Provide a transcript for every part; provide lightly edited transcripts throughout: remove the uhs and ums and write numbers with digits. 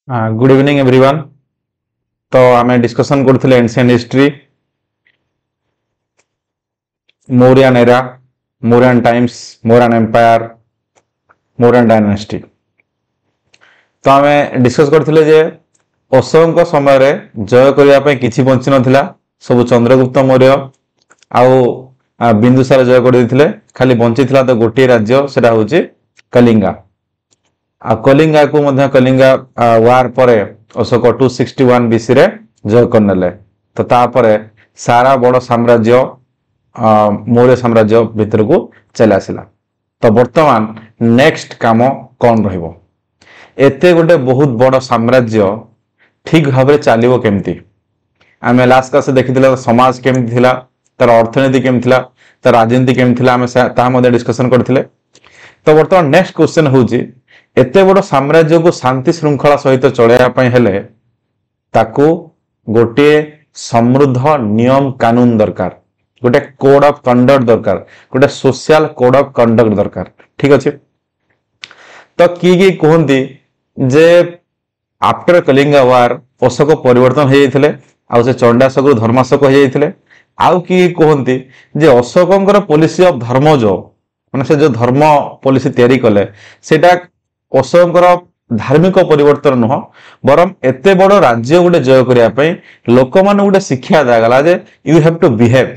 Good evening everyone. तो आम discussion करथिले ancient history, Mauryan era, Mauryan times, Mauryan empire, Mauryan dynasty. तो आम डिस्कस करथिले जे अशोक समय रे जय करिया पे किछि बंची नथिला, सब चंद्रगुप्त मौर्य आउ बिंदुसार जय कर देथिले। खाली बंची थिला तो गोटे राज्य, सेटा होची कलिंगा। कलिंगा को मध्य कलिंगा वार परे अशोक 261 बीसी रे जय करनेले। तो तापरे सारा बड़ साम्राज्य मौर्य साम्राज्य भीतर को चला आसिला। तो वर्तमान नेक्स्ट काम कौन रहिबो? एते गोटे बहुत बड़ साम्राज्य ठीक भाव चलो केमती? आम लास्ट क्लास देखी समाज केमती थिला, तार अर्थनीति केमती थिला, तार राजनीति केमती थिला, आम ता डिस्कशन करथिले। तो वर्तमान नेक्स्ट क्वेश्चन होची, एते बड़ साम्राज्य को शांति श्रृंखला सहित चलैया हेले ताकू गोटे समृद्ध नियम कानून दरकार, गोटे कोड ऑफ कंडक्ट दरकार, गोटे सोशल कोड ऑफ कंडक्ट दरकार। ठीक अच्छे? तो किए कहती जे आफ्टर कलिंगा वार अशोक परिवर्तन हो जाते, आउ से चंडाशोक धर्माशोक हो जाते। आउ किए कहती जे अशोकंकर पॉलिसी ऑफ धर्म जो माने से जो धर्म पॉलिसी तैयारी कले सेटा अशोकंकर धार्मिक परिवर्तन नुह, बरम एते बड़ राज्य गोटे जय करने लोक मान गोटे शिक्षा दिगला जे यू हैव टू बिहेव।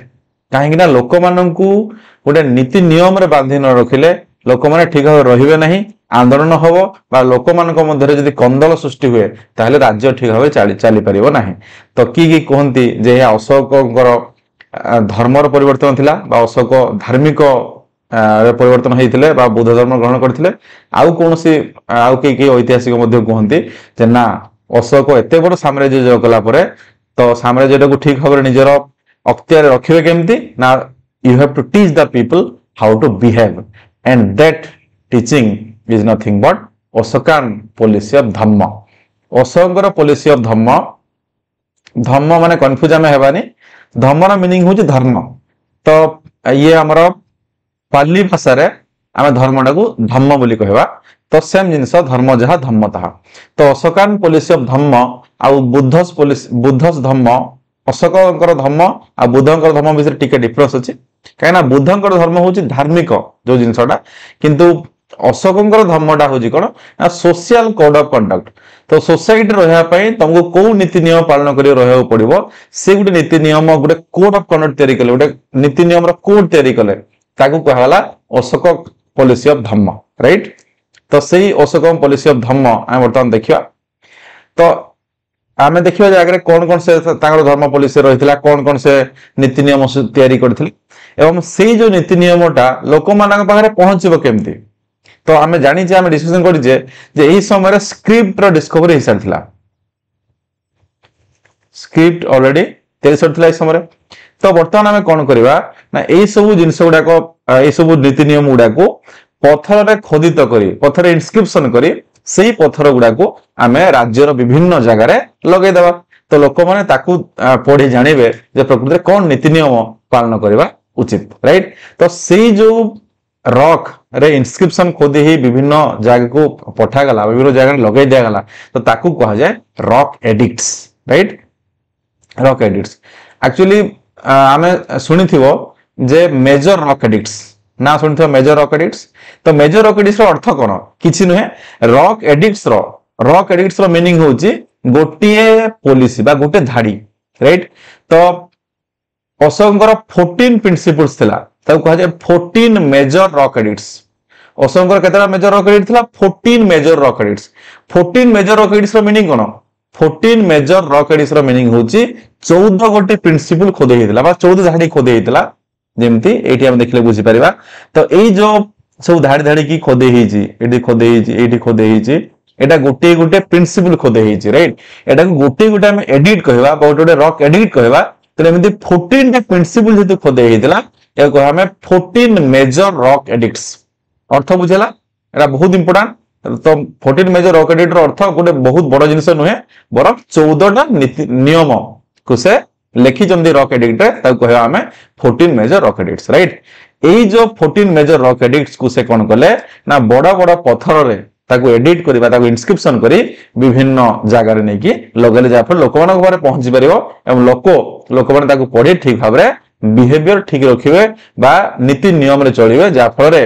कहीं लोक मान गोटे नीति नियम रे बांधि न रखिले लोक मैंने ठीक भाव रही नहीं, आंदोलन हम बा लोक मान मध्य जदि कंदल सृष्टि हुए ताहले राज्य ठीक भाव चली पारिबो नहीं। तो किए कहती जे अशोकंकर धर्मर परिवर्तन थिला बा अशोक धार्मिक परिवर्तन होते बा बुद्ध धर्म ग्रहण करते। आउ कौन सी आउ कई ऐतिहासिक कहते जे ना अशोक एते बड़ साम्राज्य जय कला परे तो साम्राज्य को ठीक भाव निजर अख्तियार रखिबे केमती ना, you have to teach the people how to behave and that teaching is nothing but Ashokan policy of Dhamma. अशोकर पॉलिसी ऑफ धम्म, धम्म माने कंफ्यूज आमे हेबानी, धम्मर मीनिंग होची धर्म। तो ये हमर पाली भाषा रे आमे धर्मटा को धम्म बोली कहबा। तो सेम जिनस धर्म जहा धम्म ताहा। तो अशोकान पॉलिसी ऑफ धम्म आउ बुद्धस पॉलिसी बुद्धस धम्म, अशोकंकर धर्म आ बुद्धंकर धर्म विषय टिके डिफरेंस अछि। कहिना बुद्धंकर धर्म होची धार्मिक जो जिनसटा, किंतु अशोकंकर धर्मटा होची कोन ना सोशल कोड ऑफ कंडक्ट। तो सोसाइटी रहया पई तुमको को नीति नियम पालन करियो रहयो पड़िबो, से गुटे नीति नियम गुटे कोड ऑफ कंडक्ट तयारी कले, गुटे नीति नियम रो कोड तयारी कले, ताकू कहला Ashok policy of dhamma. Right? तो सही अशोक पॉलिसी ऑफ धम्म आम बर्तमान देखिया। तो आम देखिए आगे कौन कौन से धर्म पॉलिसी रही, कौन कौन से नीति नियम तैयारी करथिले एवं से जो नीति नियमटा लोक मान पाखे पहुंचब केमती। तो आम जानी आम डिस्कशन करिजे जे एही समय स्क्रिप्ट रो डिस्कवरी हो सारथिला, स्क्रिप्ट ऑलरेडी तैयारी सरथिला समय। तो बर्तमान आम कौन करवा ना यही सब जिनस गुड़ाक यही सब नीति नियम गुड़ाक पत्थर रे खोदित करी, पत्थर इनस्क्रिप्शन करी सेही पत्थर गुड़ाक आम राज्यर विभिन्न जगार लगे देवा। तो लोक मैंने ताकू पढ़ी जानिबे जे प्रकृति रे कौन नीति नियम पालन करवा उचित। राइट? तो सेही जो रॉक रे इनस्क्रिप्शन खोदी ही विभिन्न जगह को पठा गला, विभिन्न जगह लगे दिया गला, तो ताकू कहा जाए rock addicts. Right? Rock addicts actually आमे सुनिथिबो जे मेजर रॉक एडिक्ट्स ना सुनिथिबो मेजर रॉक एडिक्ट्स। तो मेजर रॉक एडिक्ट्स रो अर्थ कोन? किछि नुहे। रॉक एडिक्ट्स रो मीनिंग होची गोटिए पॉलिसी बा गोटे धाड़ी। राइट? तो अशोकंकर 14 प्रिंसिपल्स थिला, ताको कहा जाय 14 मेजर रॉक एडिक्ट्स। अशोकंकर केतरा मेजर रॉक एडिक्ट थिला? 14 major rock edicts. 14 major rock edicts रो मीनिंग कोन? 14 मेजर रॉक एडिक्ट्स रो मीनिंग होची 14 गोटे प्रिंसिपल खोदे हितला बा 14 धाड़ी खोदे हितला, जेमती एठी हम देखले बुझी परिबा। तो एई जो सब धाड़ी धाड़ी की खोदे हिची, एठी खोदे हिची, एठी खोदे हिची, एटा गोटे गोटे प्रिंसिपल खोदे हिची। राइट? एटा गोटे गोटे हम एडिट कहबा बा गोटे रॉक एडिट कहबा। तो एमती 14 टा प्रिंसिपल जेतु खोदे हितला ए को हमें 14 मेजर रॉक एडिक्ट्स। अर्थ बुझेला? एटा बहुत इंपोर्टेंट। तो 14 मेजर रॉक एडिक्ट रो अर्थ गोटे बहुत बड़ जिनिस नुहे, बरम 14 टा नीति नियम को से लेखि जंदी रॉक एडिक्ट रे ताको कहबा हमें 14 मेजर रॉक एडिक्ट्स। राइट? एई जो 14 मेजर रॉक एडिक्ट्स को से कोन कले ना बड़ा बड़ा पत्थर रे ताको एडिट करिबा ताको इनस्क्रिप्शन करी विभिन्न जगह रे नै कि लगेले जा फल लोक मानक घरे पहुंची परिबो एवं लोक माने ताको पढि ठीक भाबरे बिहेवियर ठीक रखिबे बा नीति नियम रे चलिबे जा फल रे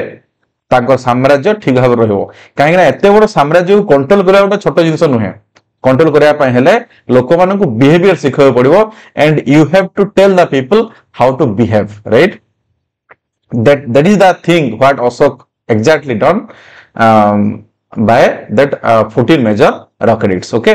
ताको साम्राज्य ठीक भाबरे रहइबो काहे ना एते बड़ साम्राज्य को कंट्रोल करिया गोटे छोट जिंस नुहे कंट्रोल करिया पय हेले लोक मानक बिहेवियर सिखय पड़िबो and you have to tell the people how to behave right that is the thing what Ashok exactly done by that 14 major rocket hits okay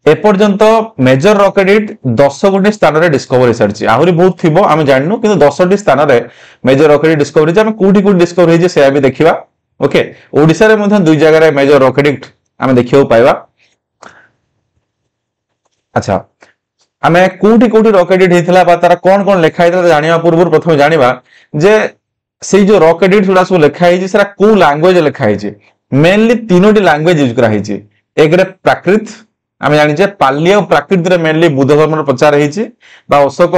एपर्यंत मेजर रॉकेट हिट 10 गोटी स्थान रे डिस्कवर रिसर्च आहुरी बहुत थिबो हम जाननु किंतु 10 टी स्थान रे मेजर रॉकेट हिट डिस्कवर जे हम कोठी कोठी डिस्कवर हे जे से भी देखिबा ओके ओडिसा रे मध्ये दुई जगह रे मेजर रॉकेट हिट हम देखियो पाइबा अच्छा आमे कोठी कोठी रॉकेट हिट हेतला बा तारा कोन कोन लिखा हेतला जानिबा पूर्व प्रथम जानिबा जे से जो रॉकेट हिट सुडा सब लिखा हे जे सेरा को लैंग्वेज लिखा हे जे मेनली तीनोटी लैंग्वेज यूज करा हे जे एक रे प्राकृत आमे जानि जे पाली और प्राकृत रे मेनली बुद्ध धर्म रो प्रचार हे जे बा अशोक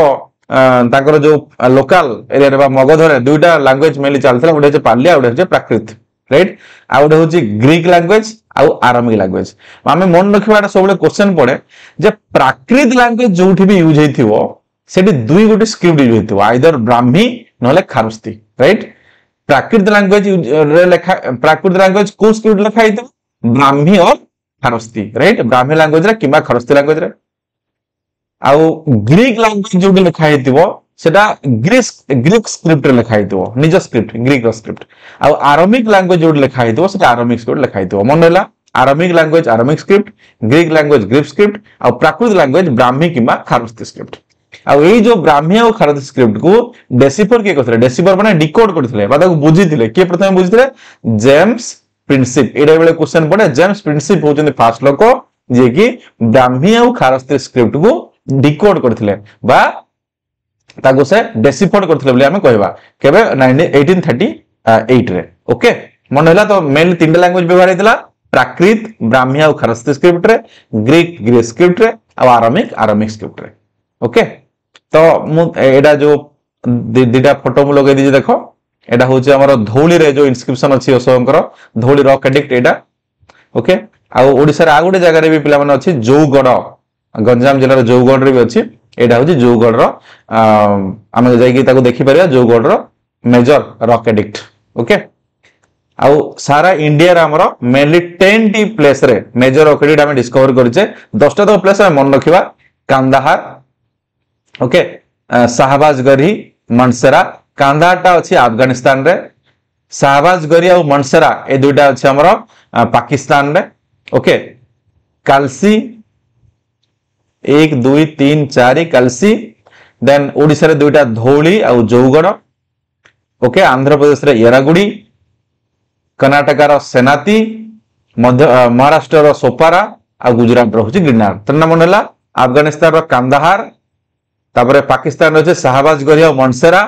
ताकर जो लोकल एरिया रे बा मगध रे दुईटा लैंग्वेज मेनली चलथला ओडे जे पाली और ओडे जे प्राकृत राइट आ ओडे होची ग्रीक लैंग्वेज आउ आरामिक लैंग्वेज आमे मन रखिबाटा सबले क्वेश्चन पड़े जे प्राकृत लैंग्वेज जोठी भी यूज हेथिवो सेठी दुई गोटी स्क्रिप्ट यूज हेथिवो आइदर ब्राह्मी नले खारस्ती राइट प्राकृत लैंग्वेज रे लेखा प्राकृत लैंग्वेज को स्क्रिप्ट लिखा हेथिवो ब्राह्मी और खारस्ती राइट ब्राह्मी लैंग्वेज रे किबा खारस्ती लैंग्वेज रे आउ ग्रीक लैंग्वेज जोठी लिखा हेथिवो सेटा ग्रीक स्क्रिप्ट रे लिखा हेथिवो निज स्क्रिप्ट ग्रीक रो स्क्रिप्ट आउ आरामिक लैंग्वेज जोठी लिखा हेथिवो सेटा आरामिक स्क्रिप्ट लिखा हेथिवो मन रहला Aramaic language Aramaic script Greek language Greek script आउ प्राकृत लैंग्वेज ब्राह्मी किबा खारस्ती स्क्रिप्ट आउ एई जो ब्राह्मी और खारस्ती स्क्रिप्ट को डेसिफर के करथले डेसिफर माने डिकोड करथले बा ताको बुझिथिले के प्रथम बुझिथिले जेम्स प्रिंसिप एडे बेले क्वेश्चन पड़े जेम्स प्रिंसिप होचंदी फास्ट लोक जे कि ब्राह्मी और खारस्ती स्क्रिप्ट को डिकोड करथले बा ताको से डेसिफर करथले बोली हमें कहबा केबे 1838 रे ओके मन होला तो मेनली तीनटा लैंग्वेज व्यवहार हेतला प्राकृत ब्राह्मी और खारस्ती स्क्रिप्ट रे ग्रीक स्क्रिप्ट रे और आरामिक स्क्रिप्ट रे ओके तो मु एडा जो दीटा फोटो मु लगे दीजे देखो एडा होचे हमर धौली रे जो इनस्क्रिप्शन अछि अशोककर धौली रॉक एडिक्ट एडा ओके आ ओडिसा रे आ गोटे जगह रे भी पिला मन अछि जौगड़ गंजाम जिल्ला रे जौगड़ रे भी अछि एडा होची जौगड़ रो हम जाई कि ताको देखि परिया जौगड़ रो मेजर रॉक एडिक्ट ओके आ सारा इंडिया रे हमर मेनली 10 टी प्लेस रे मेजर रॉक एडिक्ट हम डिस्कवर करछे 10टा तो प्लेस हम मन रखिबा कांदाहार ओके शाहबाजगरी मनसेरा कांदाहारटा अछि अफगानिस्तान रे शाहबाजगरी और मनसेरा ए दुईटा अछि हमर पाकिस्तान रे ओके कालसी 1 2 3 4 कालसी देन ओडिसा रे दुईटा धौली और जौगड़ ओके आंध्र प्रदेश रे येरागुड़ी कर्नाटक रो सेनाती महाराष्ट्र रो सोपारा और गुजरात रो होची गिरनार तन्ना मनला अफगानिस्तान रो कांदाहार तापरे पाकिस्तान रो शाहबाजगरी और मनसेरा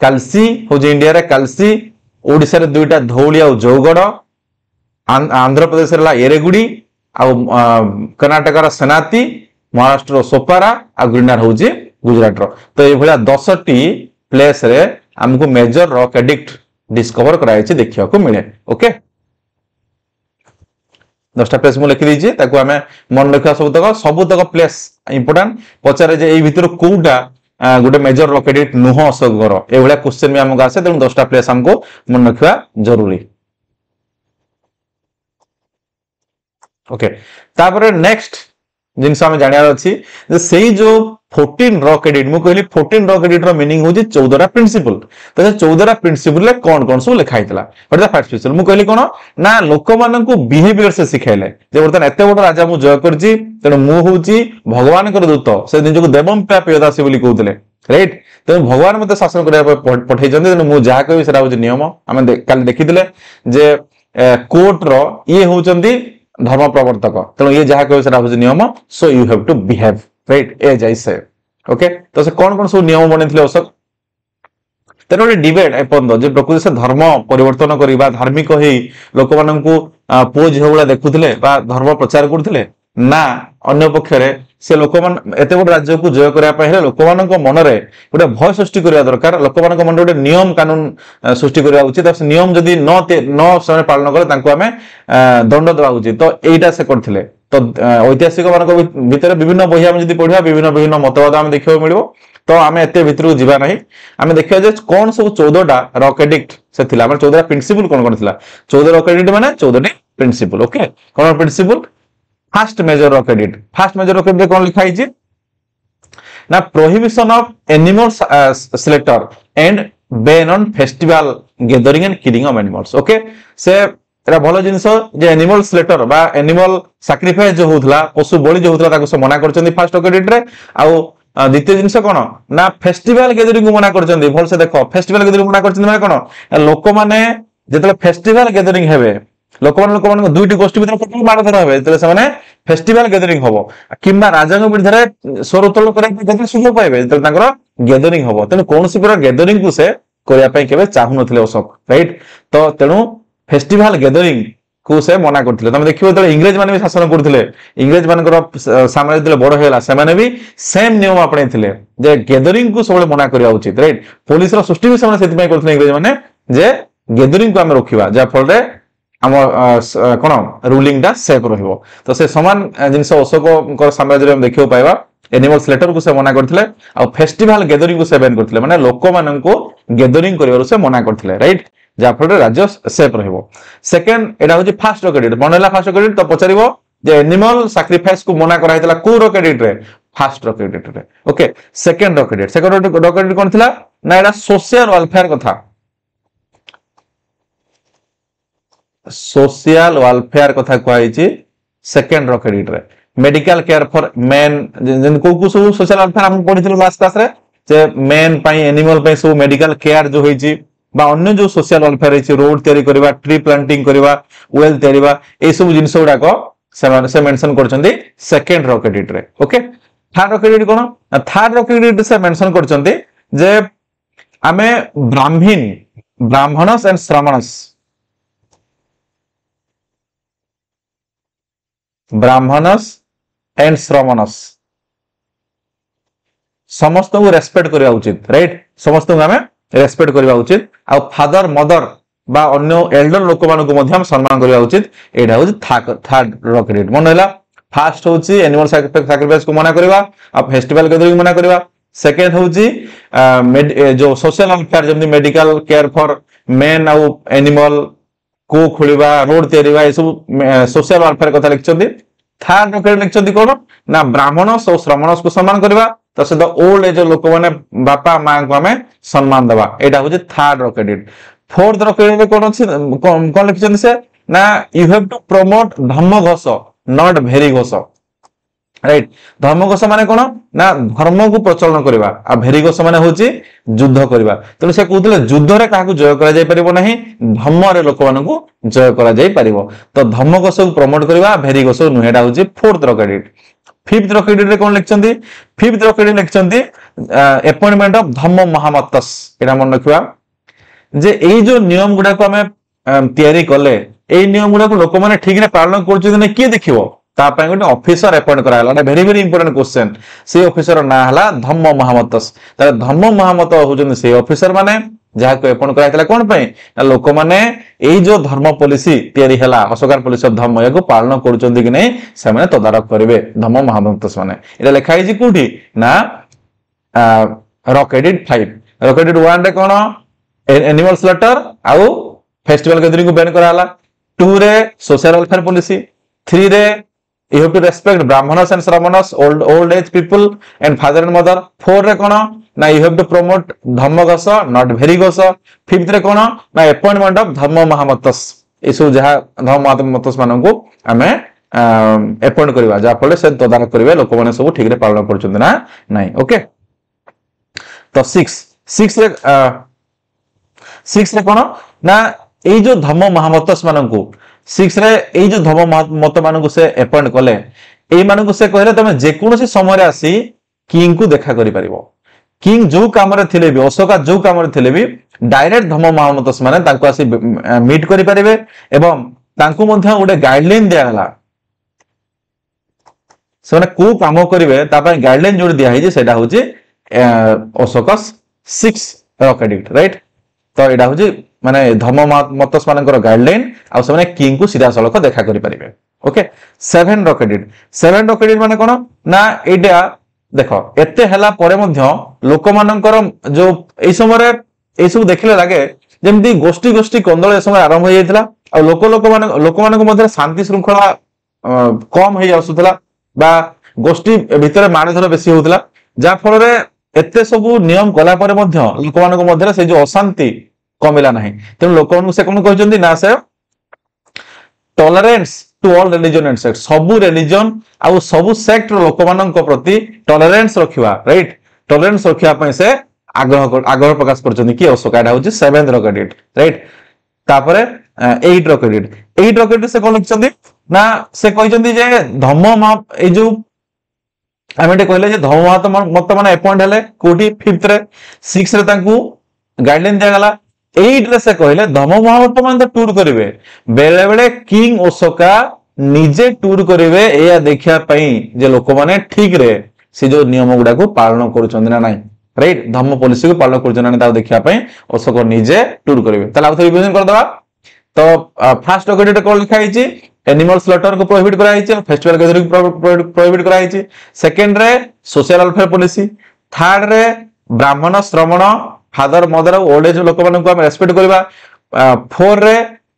कालसी होची इंडिया रे कालसी ओडिसा रे दुईटा धौली और जौगड़ आंध्र प्रदेश रे येरेगुड़ी और कर्नाटक रो सेनाती महाराष्ट्र रो सोपारा और गिरनार होची गुजरात रो तो ए भला 10 टी प्लेस रे हमको मेजर रॉक एडिक्ट डिस्कवर कराई छी देखिया को मिले ओके 10टा प्लेस मु लिखि दीजिए ताको हमें मन रखा सब तक प्लेस इंपोर्टेंट पचारे जे एई भितर कोउटा गोटे मेजर रॉक एडिक्ट नुह अशोकर ए भला क्वेश्चन भी हमको आसे तेनु 10टा प्लेस हमको मन रखा जरूरी ओके तापर नेक्स्ट जिनस हम जानियार अछि जे सेही जो 14 रॉक एडिक्ट मु कहली 14 रॉक एडिक्ट रो मीनिंग होची 14टा प्रिंसिपल तो 14टा प्रिंसिपल ले कोन सब लिखा हितला बट द फर्स्ट प्रिंसिपल मु कहली कोन ना लोक मानन को बिहेवियर से सिखाइले जे वर्तन एते बड़ राजा मु जय करजी तेनु मु होची भगवान कर दूत से निजको देवम पे पेदासी बोली कहउतले राइट तो भगवान मते शासन करिया पठै जंदे तेनु मु जहा कहबी सेरा होची नियम हम काल देखिदिले जे कोर्ट रो ये होचंदी धर्म प्रवर्तक तेणु ये जहाँ कह होची नियम so you have to behave right as I say okay तो से कौन सब नियम बने अशोक तेणु गोटे डिबेट एपर्यंत जो प्रकृति से धर्म परिवर्तन करवा धार्मिक ही लोक मान पुओ झील भाया देखुले धर्म प्रचार करते ना अन्य पक्ष से लोक एत गोटे राज्य को जय करने लोक मान मनरे गोटे भय सृष्टि करने दरकार लोक मान मन गोटे नियम कानून सृष्टि करवा उचित नियम जदि न समय पालन कले आम दंड देवा उचित तो यहीटा से करते तो ऐतिहासिक मान भितर विभिन्न बही आम जब पढ़ा विभिन्न विभिन्न मतवाद आम देखा मिल तो आम एत भितर को जाना ना आम देखा कौन सब 14टा रॉक एडिक्ट से 14टा प्रिंसिपल कौन 14 रॉक एडिक्ट माने 14टी प्रिंसिपल ओके कौन principle first major rock edict कौन लिखा है ना prohibition of animal slaughter and ban on festival gathering and killing of animals okay से एरा भलो जिंस जे एनिमल स्लेटर बा एनिमल सैक्रिफाइस जो होतला पशु बलि जो होतला ताको से मना करचंदी फर्स्ट रॉक एडिक्ट रे आउ द्वितीय जिनस कौन ना फेस्टिवल गैदरिंग को मना कर भल से देख फेस्टिवल गैदरिंग मना कर कौन लोक मैंने जो फेस्टिवल गैदरिंग हे लोक मान दुईटी गोष्ठी भर मारधर हे फेस्टिवल गैदरिंग हम कि राजा विरुद्ध स्वर उत्तोलन करने सुजोग पाइबे गैदरिंग हम तेणु कौन प्रकार गैदरिंग को से करने चाहू न अशोक राइट तो तेणु फेस्टिवल गैदरिंग को से मना करथिले तमे देखिबो त इंग्रेज माने भी शासन करथिले इंग्रेज मानकर साम्राज्य दिले बड़ हेला से माने भी सेम नियम आपणे थिले जे गैदरिंग को सबले मना करिया उचित राइट पुलिस रो सृष्टि भी से सेति पय करथिले इंग्रेज माने जे गैदरिंग को हम रखिबा जा फल रे हम कोन रूलिंग दा सेफ रहिबो तो से समान जिंस अशोक साम्राज्य रे हम देखियो पाइबा एनिमल स्लेटर को से मना करथिले आ फेस्टिवल गैदरिंग को से बैन करथिले माने लोक मानन को गैदरिंग करिवार से मना करथिले राइट जाफल राज्य सेफ रहिबो सेकंड एडा होची फर्स्ट रॉक एडिक्ट मनला फर्स्ट रॉक एडिक्ट तो पचारिबो जे एनिमल सैक्रिफाइस को मना करा हैतला को रॉक एडिक्ट रे फर्स्ट रॉक एडिक्ट रे ओके सेकंड रॉक एडिक्ट कोन थिला ना एडा सोशल वेलफेयर कथा सोशल वेलफेयर कथा कहैछि सेकंड रॉक एडिक्ट रे मेडिकल केयर फॉर मेन जन को सब सोशल वेलफेयर हम पढिथिलु लास्ट क्लास रे जे मेन पई एनिमल पई सब मेडिकल केयर जो होईछि बा अन्य जो सोशल वेलफेयर है रोड तैयारी करबा ट्री प्लांटिंग करबा वेल तैयारीबा ए सब जिंस गुडा को से मेंशन करचंदी सेकंड रॉक एडिक्ट रे ओके थर्ड रॉक एडिक्ट कोन थर्ड रॉक एडिक्ट से मेंशन करचंदी जे आमे ब्राह्मणस एंड श्रामणस समस्त को रेस्पेक्ट करबा उचित राइट समस्त को आमे रेस्पेक्ट करबा उचित आ फादर मदर बा अन्य एल्डर लोक मान को मध्यम सम्मान करबा उचित एडा होची थर्ड रॉक एडिक्ट मन होला फर्स्ट होची एनिमल सैक्रिफाइस को मना करबा आ फेस्टिवल गैदरिंग मना करबा सेकंड होची जो सोशल वेलफेयर जेमि मेडिकल केयर फॉर मेन आ एनिमल को खोलिबा रोड तैयारीबा ए सब सोशल वेलफेयर कथा लिखचंदी थर्ड रॉक एडिक्ट लिखचंदी कोन ना ब्राह्मण और श्रमणस को सम्मान करबा तो से ओल्ड एज लोक माने बापा मां को हमें सम्मान देबा एटा होचे third rock edict fourth rock edict कोन अछि कोन लिखचन से ना you have to promote Dhammaghosh not Bheri ghosh right Dharmaghosh माने कोन ना धर्म को प्रचलन करबा आ भेरी घोष माने होची युद्ध करबा तने से कहउतले युद्ध रे काहा को जय करा जाय परिबो नाही धर्म रे लोक मान को जय करा जाय परिबो तो धर्मघोष को प्रमोट करबा भेरी घोष नुहेडा होची fourth rock edict fifth rock edict रे कोन लिखचंदी फिफ्थ रॉक एडिक्ट लिखचंदी अपॉइंटमेंट ऑफ धम्म महामत्तस एटा मन रखिबा जे एई जो नियम गुडा को हमें तयारी कले एई नियम गुडा को लोक माने ठीक रे पालन करछु ने के देखिबो ता पय गोटे ऑफिसर अपॉइंट कराला एटा वेरी वेरी इंपोर्टेंट क्वेश्चन से ऑफिसर ना हला धम्म महामत्तस त धम्म महामत्त होजन से ऑफिसर माने जहा को अपॉइंट कराइतला कोन पय ना लोक माने एई जो धर्म पॉलिसी तयारी हला असकार पॉलिसी ऑफ धम्म या को पालन करचंदी कि नै से माने तदारक करबे धम्म महामत्तस माने एटा लिखा है जी कोठी ना रॉक एडिक्ट 5 रॉक एडिक्ट 1 रे कोन एनिमल स्लेटर आउ फेस्टिवल गैदरिंग को बैन कराला 2 रे सोशल वेलफेयर पॉलिसी 3 रे you have to respect brahmanas and sramanas old age people and father and mother 4 रे कोन ना you have to promote dhammagasa not very gasa 5th रे कोन ना appointment of dhamma mahamattas एसु जहा धम्म महामत्तस मानन को हमें अपॉइंट करबा जा फले से तदारक करबे लोक माने सब ठीक रे पालन करछन ना नाही ओके तो 6 रे कोन ना एई जो धम्म महामत्तस मानन को 6 रे एई जो धम्म मत मानन को से अपॉइंट कले एई मानन को से कहले तमे जे कोनोसी समय रे आसी किंग को देखा करि परिबो किंग जो काम रे थिले भी अशोका जो काम रे थिले भी डायरेक्ट धम्म महामत्तस माने तांको आसी मीट करि परिबे एवं तांको मध्ये गोटे गाइडलाइन दिया हला से को काम करेंगे गाइडलाइन जो दिखाई से हूँ अशोक 6 रॉकेट एक्ट राइट। तो यहाँ हूँ माने धर्म मतस मान गाइडलाइन आने किंग को सीधा सड़क देखा करेंगे। Okay 7 rocket act 7 rocket act माने कौन ना एटा देख एते हला परे मध्य लोक मानकर जो ए समय ए सब देखले लागे जेमती गोष्ठी गोष्ठी कंदल ए समय आरंभ हो जाइतला आ लोक मानक मध्य शांति श्रृंखला कम हो आसुतला बा गोष्ठी भितर मारधर बेसी होतला जा फल रे एते सब नियम कला परे मध्य लोक मानक मध्य से जो अशांति कमिला नाही तेनु लोक मानक से कोन कहजंती ना से tolerance to all religion and sect सबु रिलीजन आ सबु सेक्ट लोक मानक प्रति टॉलरेंस रखिवा राइट टॉलरेंस रखिवा पय से आग्रह प्रकाश करछंती कि अशोक एटा होची 7th रॉकेट एक्ट राइट। तापरे 8 रॉकेट एक्ट 8 रॉकेट से कोन लिखछंती ना से कहजंती जे धम्म महा ए जो आमे कहले जे धम्म मत माने अपॉइंट हेले कोठी 5th रे 6 रे तांकू गाइडलाइन दिया गला 8 रे से कहले धम्म महामत मान टूर करिवे बेले बेले किंग अशोका निजे टूर करिवे एया देखिया पई जे लोक माने ठीक रे से जो नियम गुडा को पालन करूछन ना नाही राइट धम्म पॉलिसी को पालन करूछन ना ता देखिया पई अशोक निजे टूर करिवे ताला आउ रिवीजन कर दबा। तो फर्स्ट रॉकेट को लिखा हिची एनिमल स्लॉटर को प्रोहिबिट करा हिची फेस्टिवल गैदरिंग प्रोहिबिट करा हिची सेकंड रे सोशल वेलफेयर पॉलिसी थर्ड रे ब्राह्मण श्रमण फादर मदर ओल्ड एज लोक मान को रेस्पेक्ट करबा 4 रे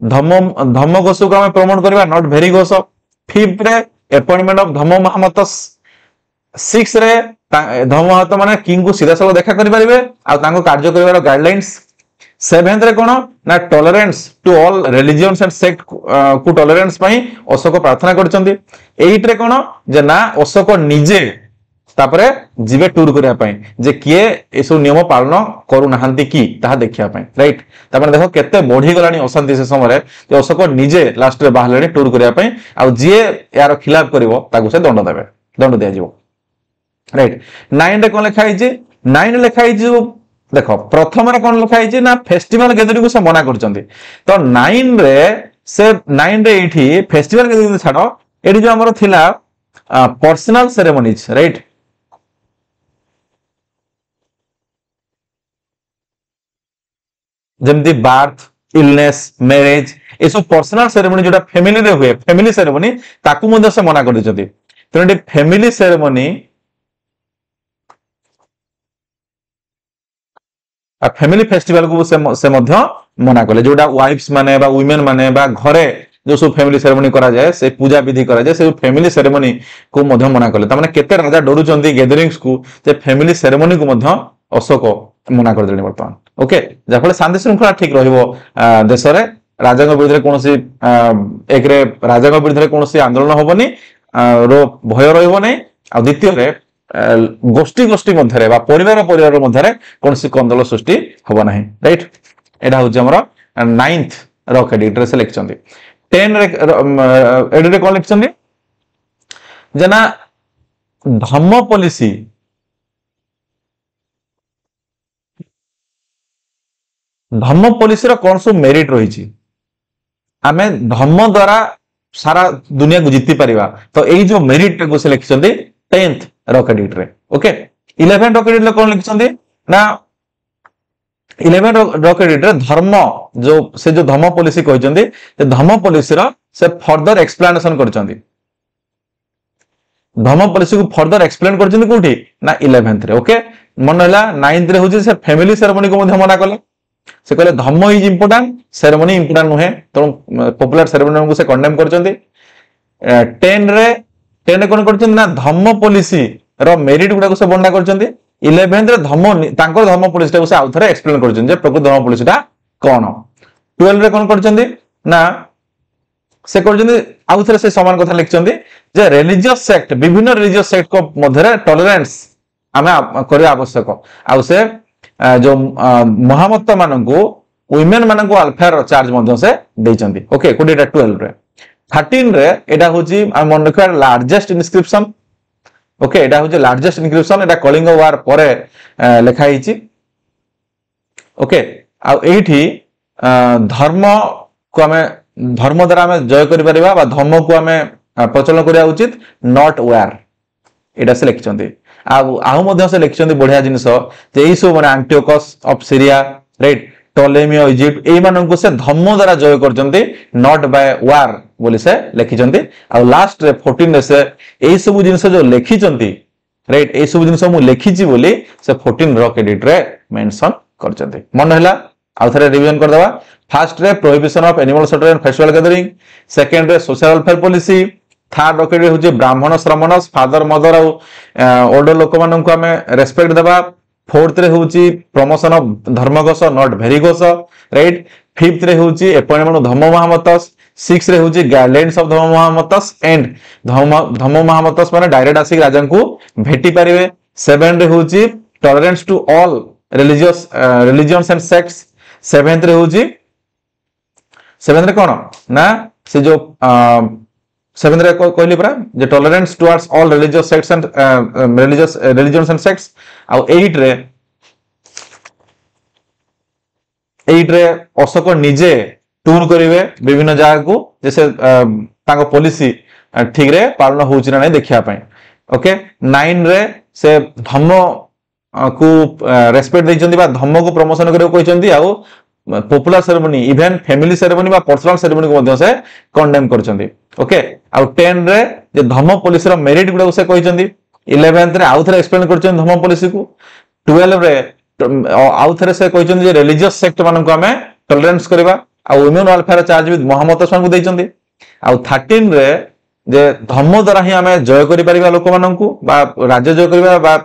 धम्म घोष को प्रमोट करबा नॉट भेरी घोष 5th रे अपॉइंटमेंट ऑफ धम्म महामत 6 रे धम्म महामत माने किंग को सीधा सब देखा करि परिबे आ तांको कार्य करबार गाइडलाइंस 7th रे कोन ना tolerance to all religions and sect को टॉलरेंस पई अशोक प्रार्थना करचंती 8 रे कोन जे ना अशोक निजे तापरे जीवे टूर करिया पई जे किए एसो नियम पालन करू नहांती की ताहा देखिया पई राइट। तापरे देखो केते बढ़ी गलानी अशांति से समय जे अशोक निजे लास्ट रे बाहलेनी टूर करिया पई आ जे यार खिलाफ करिवो ताकू से दंड देबे दंड दिया जिवो राइट। 9 रे कोन लिखा हिची 9 लिखा हिची देखो प्रथम रे कोन लिखा हिची ना फेस्टिवल गैदरिंग को से मना करचंती तो 9 रे से 9 रे एठी फेस्टिवल गैदरिंग छाडो एठी जो हमर थिला पर्सनल सेरेमनीज राइट जमती बार्थ इलनेस मैरिज ये सब पर्सनल सेरेमनी जोटा फैमिली रे हुए फैमिली सेरेमनी ताकू मध्य से मना कर दिचंती तेणु फैमिली सेरेमनी आ फैमिली फेस्टिवल को से मध्य मना कले जोटा वाइफ्स माने बा वुमेन माने बा घरे जो सब फैमिली सेरेमनी करा जाए से पूजा विधि करा जाए से फैमिली सेरेमनी को मध्य मना कले त माने केते राजा डरुचंती गैदरिंग्स को जे फैमिली सेरेमनी को मध्य अशोक मना कर देले वर्तमान ओके जाफले शांति श्रृंखला ठीक रहिबो देश रे राजा विरुद्ध कोनोसी एक रे राजा विरुद्ध कोनोसी आंदोलन होबनी रो भय रहिबो नै आ द्वितीय रे गोष्ठी गोष्ठी मध्य रे बा परिवार परिवार मध्य रे कोनोसी कंदल सृष्टि होबो नाही राइट। एडा होज हमर 9th रॉकेट एक्ट रे सिलेक्शन 10 रे एडे रे कोन लिखछन जना धम्म पॉलिसी धम्म पॉलिसी रो कौन सो मेरिट रही आमे धम्म द्वारा सारा दुनिया को जीति परिवा तो यही जो मेरिट को से लिखछंती 10th रॉकेट एक्ट रे ओके। 11 रॉकेट एक्ट कौन लिखछंती ना 11 रॉकेट एक्ट रे धर्म जो धम्म पॉलिसी कहछंती जे धम्म पॉलिसी रो से फर्दर एक्सप्लेनेशन करछंती धम्म पॉलिसी को फर्दर एक्सप्लेन करछंती कोठी ना 11th रे ओके। मन हला 9th रे होची से फैमिली सेरेमनी को मध्य मना कले से कहले धम्म इज इंपोर्टेंट सेरेमनी इंपोर्टेंट नुहे तो पॉपुलर सेरेमनी को से कंडेम करचंती 10 रे कोन करचंती ना धम्म पॉलिसी रो मेरिट गुडा को से बंडा करचंती 11th रे धम्म तांकर धम्म पॉलिसी को से आउथरे एक्सप्लेन करचंती जे प्रकृत धम्म पॉलिसी ता कोन 12 रे कोन करचंती ना से करचंती आउथरे से समान कथा लिखचंती जे रिलीजियस सेक्ट विभिन्न रिलीजियस सेक्ट को मध्य रे टॉलरेंस आमे करे आवश्यक आ से जो महामत मानकू वुमेन मानकू अल्फेयर चार्ज मध्य से देइचंती ओके कोडीटा 12 रे 13 रे एडा होची मन रखा लार्जेस्ट इनस्क्रिप्शन ओके एडा होची लार्जेस्ट इनस्क्रिप्शन एडा कलिंग वार परे लेखा हिची ओके आ एठी धर्म को हमें धर्म द्वारा हमें जय करि परिबा बा धर्म को हमें प्रचलन करिया उचित नॉट वार एटा से लिखिचंती आउ मध्य से लिखिचंती बढ़िया जिनिस जे ई सब माने Antiochus of Syria right Ptolemy of Egypt ए मानन को से धम्म द्वारा जय करचंती नॉट बाय वार बोली से लिखिचंती आ लास्ट रे 14 रे से ए सब जिनिस जो लिखिचंती राइट ए सब जिनिस मु लिखिची बोली से 14 रॉक एडिट रे मेंशन करचंती मन हैला आउ थरे रिवीजन कर देबा फर्स्ट रे prohibition of animal slaughter and festival gathering second रे social welfare policy third rock एडिट होचे ब्राह्मण श्रमणस फादर मदर आ ओल्डर लोक मानन को हमें रेस्पेक्ट देबा फोर्थ रे होची promotion of Dharmaghosh not Bherighosh right fifth रे होची अपॉइंटमेंट धम्म महामतस सिक्स रे होची guidelines of Dhamma Mahamattas and धम्म महामतस माने डायरेक्ट आसी राजा को भेटी परिवे सेवन रे होची tolerance to all religions and sects seventh रे होची सेवेंथ रे कोन ना से जो सेवेंथ रे कहली परा जे tolerance towards all religious sects and religions and sects आ 8 रे अशोक निजे टूर करिवे विभिन्न जगह को जैसे ताको पॉलिसी ठीक रे पालन होउछि ना नै देखिया पय ओके 9 रे से धम्म को रेस्पेक्ट दैछन्ती बा धम्म को प्रमोशन करियो कहिसन्ती आ popular ceremony even family ceremony बा पर्सनल सेरेमनी को मध्य से कंडेम करछन्ती ओके आ 10 रे जे धम्म पॉलिसी रो मेरिट गुडा से कहिसन्ती 11th रे आउ थरे एक्सप्लेन करछन धम्म पॉलिसी को 12 रे आउ थरे से कहिसन्ती जे रिलीजियस सेक्ट मानन को हमें टॉलरेंस करबा आ वुमेन वेलफेयर चार्ज विथ मोहम्मद मान को दैछन्ती आ 13 रे जे धम्म द्वारा ही हमें जय करि परिबा लोक मानन को बा राज्य जय करबा बा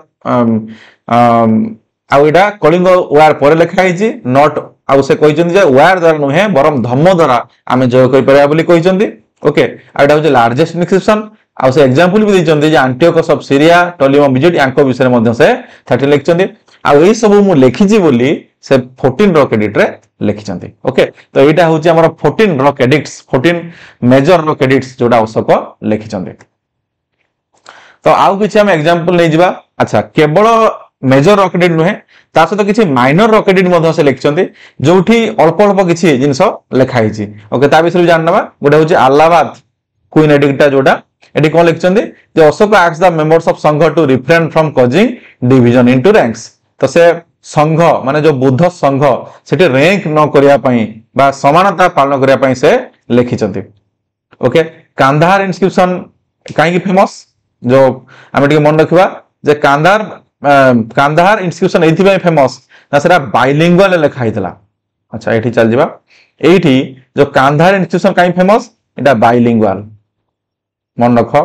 आ एटा कलिंग वार पर लिखा हिची नॉट आ से कहिसन्ती जे वार द्वारा नहे बरम धम्म द्वारा हमें जय करि परिबा बोली कहिसन्ती ओके आ एटा हो लार्जेस्ट इंस्क्रिप्शन आ से एग्जांपल भी दैछन्ती जे Antiochus of Syria Ptolemy visit यांको विषय मध्ये से 13 लिखछन्ती आ ए सब मु लिखिची बोली से 14 रॉक एडिट रे लिखिचन्ती ओके तो एटा होची हमर 14 rock edicts 14 major rock edicts जोडा अशोक लिखिचन्ती तो आउ किछि हम एग्जांपल नै जिबा अच्छा केवल मेजर रॉक एडिट नहे ता सहित किछि माइनर रॉक एडिट मध्ये से लिखिचन्ती जोठी अल्प अल्प किछि जिंस लिखा हिची ओके ता विषय जाननबा गोटे होची अलाहाबाद क्वीन एडिक्टा जोडा एटी कोन लिखिचन्ती जे Ashoka asks the members of Sangha to refrain from causing division into ranks तो से संघ माने जो बुद्ध संघ सेठी रैंक न करिया पई बा समानता पालन करिया पई से लिखिचन्ती ओके कांधार इंस्क्रिप्शन काहे की फेमस जो हम टिके मन रखिबा जे कांधार इंस्क्रिप्शन एथि पई फेमस ना सेरा बाइलिंगुअल लिखा हितला अच्छा एठी चल जिबा एठी जो कांधार इंस्क्रिप्शन काहे फेमस एटा बाइलिंगुअल मन रखो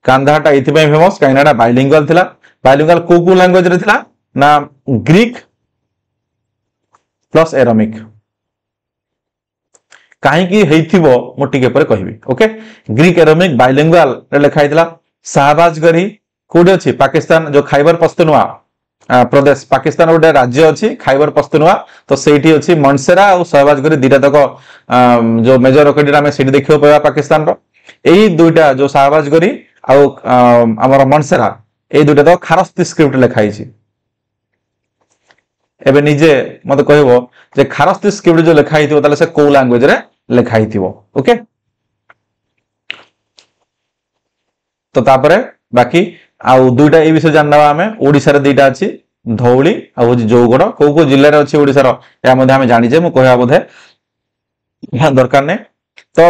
कांधारटा एथि पई फेमस काइनाडा बाइलिंगुअल थिला बाइलिंगुअल को लैंग्वेज रे थिला ना ग्रीक प्लस एरामिक काहे की हेइथिबो मो टिके पर कहबी ओके ग्रीक एरामिक बाइलिंगुअल रे लिखा हितला शाहबाज गरी कोड अछि पाकिस्तान जो खैबर पख्तूनवा प्रदेश पाकिस्तान गोटे राज्य अछि खैबर पख्तूनवा तो सेठी अछि मनसेरा और शाहबाज गरी दिटा तक जो मेजर रॉक एडिट हमें सेठी देखियो पया पाकिस्तान रो एही दुइटा जो शाहबाज गरी आ हमर मनसेरा ए दुइटा तो खारस्ती स्क्रिप्ट लिखा हिची एबे निजे मते कहबो जे खारस्ती स्क्रिप्ट जो लिखा हिथिबो ताले से को लैंग्वेज रे लिखा हिथिबो ओके तो तापरे बाकी आउ दुइटा ए विषय जानबा हमें ओडिसा रे दुइटा अछि धौली आ होजी जौगड़ को जिल्ला रे अछि ओडिसा रो या मध्ये हमें जानि जे मु कहया बोधे यहाँ दरकार ने तो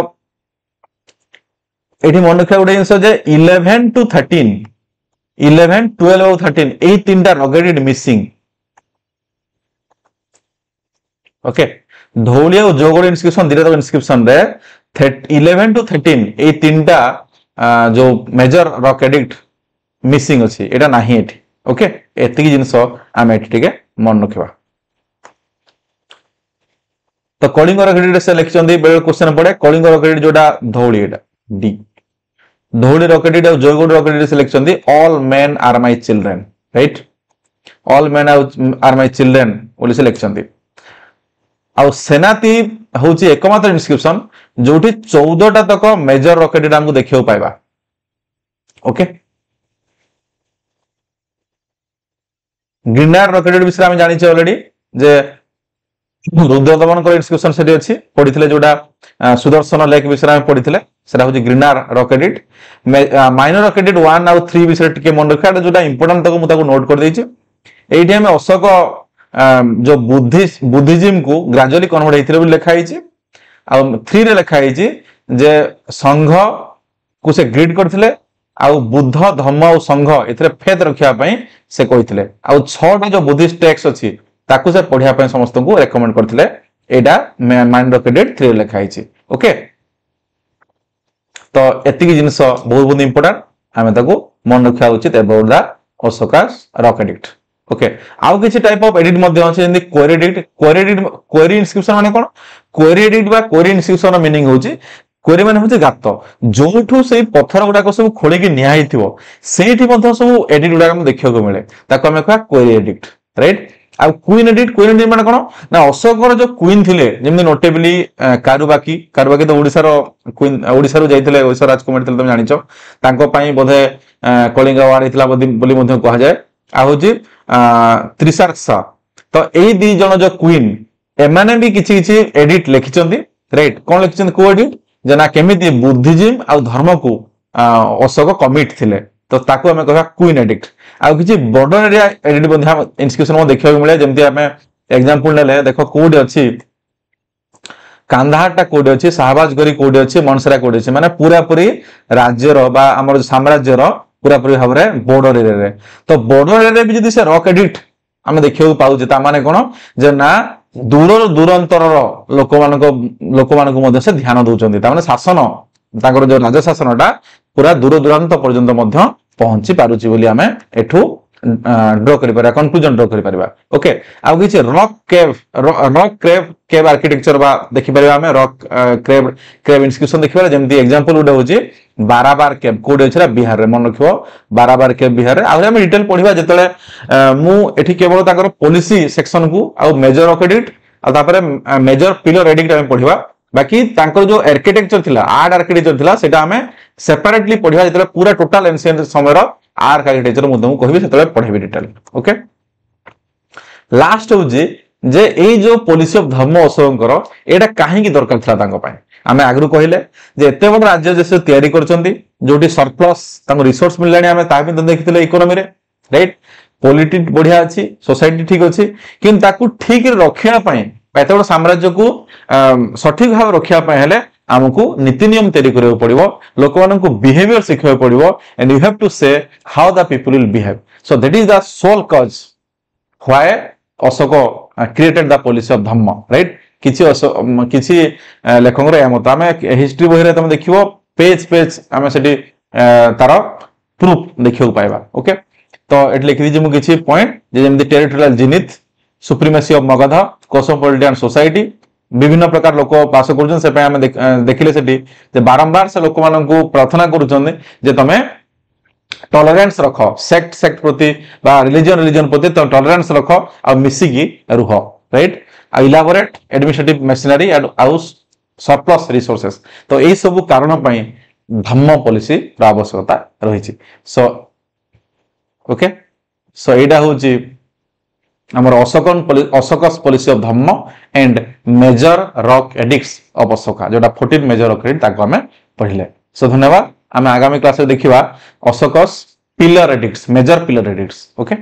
एठी मन रखा गोटे जिंस जे 11 टू 13 11 12 और 13 ए तीनटा rock edit missing okay Dhauli और जौगड़ इंस्क्रिप्शन दिरे तो इंस्क्रिप्शन रे 11 टू 13 ए तीनटा जो मेजर रॉक एडिट मिसिंग अछि एटा नाही एठी ओके एतिकी जिंस आमे एठी टिके मन रखिबा तो कलिंग रॉक एडिट से लिखचंदी बेल क्वेश्चन पड़े कलिंग रॉक एडिट जोडा धौली एटा डी धौली रॉक एडिट और जौगड़ रॉक एडिट से लिखचंदी all men are my children right all men are my children बोली से लिखचंदी आ सेनाती होची एकमात्र इंस्क्रिप्शन जोठी 14टा तक मेजर रॉक एडिट हमको देखियो पाइबा ओके ग्रीनार रॉक एडिट विषय हम जानि छ ऑलरेडी जे रुद्रदमन इन्स्क्रिप्शन से अच्छी पढ़ी जोटा सुदर्शन लेक विषय में पढ़ी सेटा हूँ ग्रीनार rock edit minor rock edit 1 और 3 विषय टिके मन रखा जो इंपोर्टेंट तक मुझे नोट कर देछि एठी हमें अशोक जो बुद्धिज्म को ग्रेजुअली कन्वर्ट होइथिले बोली लिखा हिची आ 3 रे लिखा हिची जे संघ को से ग्रीड करथिले आ बुद्ध धम्म और संघ एथरे फेथ रखिया पई से कहिथिले आ 6टा जो बुद्धिस्ट टेक्स्ट अछि ताकू से पढ़िया पई समस्त को रेकमेंड करथिले एटा माइंड रॉक एडिट 3 रे लिखा हिची ओके तो एतिक जिनिस बहुत बहुत इंपोर्टेंट हमें ताको मन रखिया उचित अबाउट द अशोकास रॉक एडिट ओके आउ किछि टाइप ऑफ एडिट मध्ये अछि जेंति क्वेरी इन्स्क्रिप्शन माने कोन क्वेरी एडिट बा क्वेरी इन्स्क्रिप्शन मीनिंग होछि क्वेरी माने होछि गात जोठू से पत्थर गुडा को सब खोली के निया हिथिबो सेठी मध्ये सब एडिट गुडा हम देखियो को मिले ताको हम कहवा क्वेरी एडिट राइट आ क्वीन एडिट माने कोन ना अशोकर जो क्वीन थिले जेमि नोटेबली कारुबाकी तो ओडिसा रो क्वीन ओडिसा रो जाइथिले ओडिसा राजकुमारी थिले तुम जानिचो तांको पई बोधे कलिंग अवार्ड हितला बोली मध्ये कहा जाय आ होछि त्रिसार्सा तो एई दी जण जो क्वीन एमाने भी किछि किछि एडिट लिखिचंदी राइट कोन लिखिचंदी को एडिट जना केमिति बुद्धिज्म आ धर्म को अशोक कमिट थिले तो ताको हमें कहबा क्वीन एडिट आ किछि बॉर्डर एरिया एडिट मध्ये हम इन्स्क्रिप्शन में देखियो मिले जेमति हमें एग्जांपल नेले देखो कोड अछि कांधारटा कोड अछि शाहबाजगरी कोड अछि मनसरा कोड अछि माने पूरा पूरी राज्य रो बा हमर साम्राज्य रो पूरा पूरी भाबरे बॉर्डर एरिया रे तो बॉर्डर एरिया भी जदी से रॉक एडिट हम देखियो पाउजे ता माने कोन जे ना दूर दूरांतर लोक मानको मध्ये से ध्यान दउचंदी ता माने शासन ताकर जो राज शासनटा पूरा दूर दूरांत पर्यंत मध्ये पहुंची पारुची बोली हमें एठू ड्रॉ करि पारा कंक्लूजन ड्रॉ करि पारा ओके आ किछि रॉक केव आर्किटेक्चर बा देखि पारा हमें रॉक क्रेव इन्स्क्रिप्शन देखि पारा जेमति एग्जांपल उडा होची बाराबार केव कोड अछि बिहार रे मन रखियो बाराबार केव बिहार रे आ हम डिटेल पढिबा जेतले मु एठी केवल ताकर पॉलिसी सेक्शन को आ मेजर रॉक एडिट आ तापरे मेजर पिलर एडिट हम पढिबा बाकी तांकर जो आर्किटेक्चर थिला आर्ट आर्किटेक्चर थिला सेटा हमें सेपरेटली पढिबा जेतले पूरा टोटल एंशिएंट समय रो आर्ट आर्किटेक्चर मुझे कहबी सेतले पढेबी डिटेल ओके लास्ट हो जे एई जो पॉलिसी ऑफ धर्म अशोककर एटा काहे की दरकार थिला तांको पय हमें आगरु कहिले जे एते बड राज्य जैसे तयारी करचंदी जोटी सरप्लस तांको रिसोर्स मिललानी हमें ता भी देखिथिले इकोनॉमी रे राइट पॉलिटिक्स बढ़िया अछि सोसाइटी ठीक अछि किंतु ताकू ठीक रे रखिया पय एते बड साम्राज्य को सठिक भाव रखिया पय हेले हमको नीति नियम तैयारी करबो पड़िबो लोक मानन को बिहेवियर सिखबो पड़िबो and you have to say how the people will behave so that is the sole cause why Ashoka created the policy of dhamma right किछि लेखक रे मत हमें हिस्ट्री बही रे तुम देखिबो पेज पेज हमें सेठी तार प्रूफ देखियो पाइबा ओके तो एट लिखि दिजि मु किछि पॉइंट जे जेमि territorial zenith supremacy of Magadha cosmopolitan society विभिन्न प्रकार लोक पास कर से देखिले सेठी जे बारंबार से लोक मान को प्रार्थना करूछन जे तमे टॉलरेंस रख सेक्ट प्रति बा रिलीजन प्रति तो टॉलरेंस रख आ मिसी की रुह राइट आ elaborate administrative machinery and house surplus resources तो एई सब कारण पई धम्म पॉलिसी रा आवश्यकता रहिछि सो ओके सो एडा होछि हमर Ashoka's policy of dhamma and major rock edicts of Ashoka जोटा 14 मेजर रॉक एडिक्ट ताको हमें पढ़िले सो धन्यवाद हमें आगामी क्लास रे देखिबा Ashoka's pillar edicts major pillar edicts okay